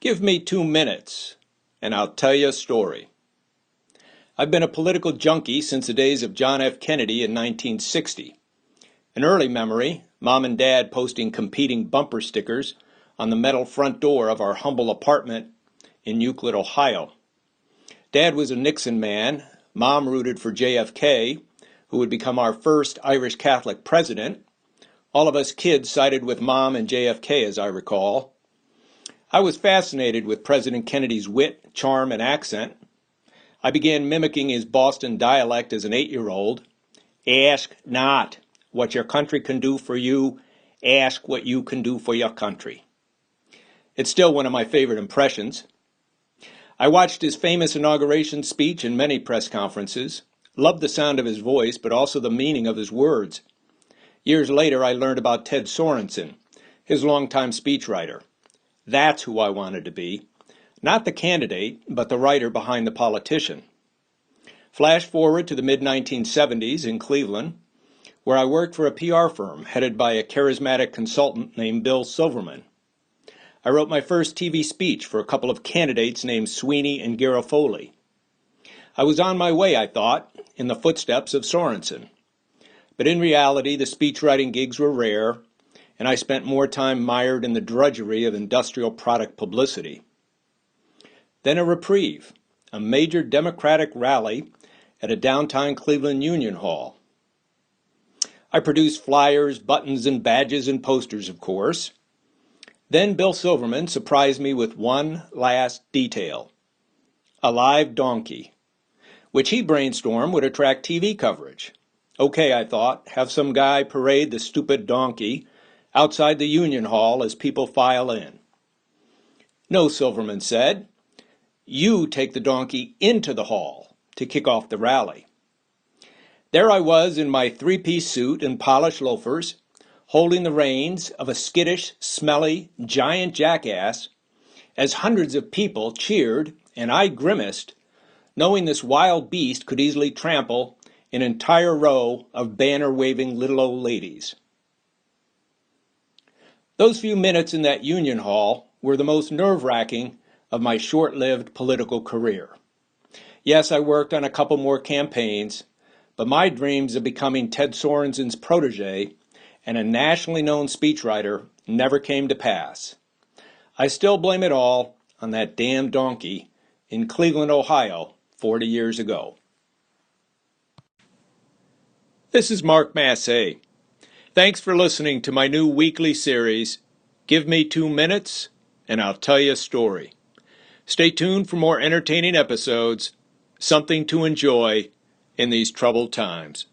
Give me 2 minutes, and I'll tell you a story. I've been a political junkie since the days of John F. Kennedy in 1960. An early memory, Mom and Dad posting competing bumper stickers on the metal front door of our humble apartment in Euclid, Ohio. Dad was a Nixon man. Mom rooted for JFK, who would become our first Irish Catholic president. All of us kids sided with Mom and JFK, as I recall. I was fascinated with President Kennedy's wit, charm, and accent. I began mimicking his Boston dialect as an 8-year-old. Ask not what your country can do for you, ask what you can do for your country. It's still one of my favorite impressions. I watched his famous inauguration speech and many press conferences, loved the sound of his voice, but also the meaning of his words. Years later, I learned about Ted Sorensen, his longtime speechwriter. That's who I wanted to be. Not the candidate, but the writer behind the politician. Flash forward to the mid-1970s in Cleveland, where I worked for a PR firm headed by a charismatic consultant named Bill Silverman. I wrote my first TV speech for a couple of candidates named Sweeney and Garofoli. I was on my way, I thought, in the footsteps of Sorensen. But in reality, the speechwriting gigs were rare, and I spent more time mired in the drudgery of industrial product publicity. Then a reprieve, a major Democratic rally at a downtown Cleveland Union Hall. I produced flyers, buttons, and badges and posters, of course. Then Bill Silverman surprised me with one last detail, a live donkey, which he brainstormed would attract TV coverage. Okay, I thought, have some guy parade the stupid donkey outside the Union Hall as people file in. No, Silverman said. You take the donkey into the hall to kick off the rally. There I was in my three-piece suit and polished loafers, holding the reins of a skittish, smelly, giant jackass, as hundreds of people cheered and I grimaced, knowing this wild beast could easily trample an entire row of banner-waving little old ladies. Those few minutes in that Union Hall were the most nerve-wracking of my short-lived political career. Yes, I worked on a couple more campaigns, but my dreams of becoming Ted Sorensen's protege and a nationally known speechwriter never came to pass. I still blame it all on that damn donkey in Cleveland, Ohio, 40 years ago. This is Mark Massey. Thanks for listening to my new weekly series, Give Me 2 Minutes, and I'll tell you a story. Stay tuned for more entertaining episodes, something to enjoy in these troubled times.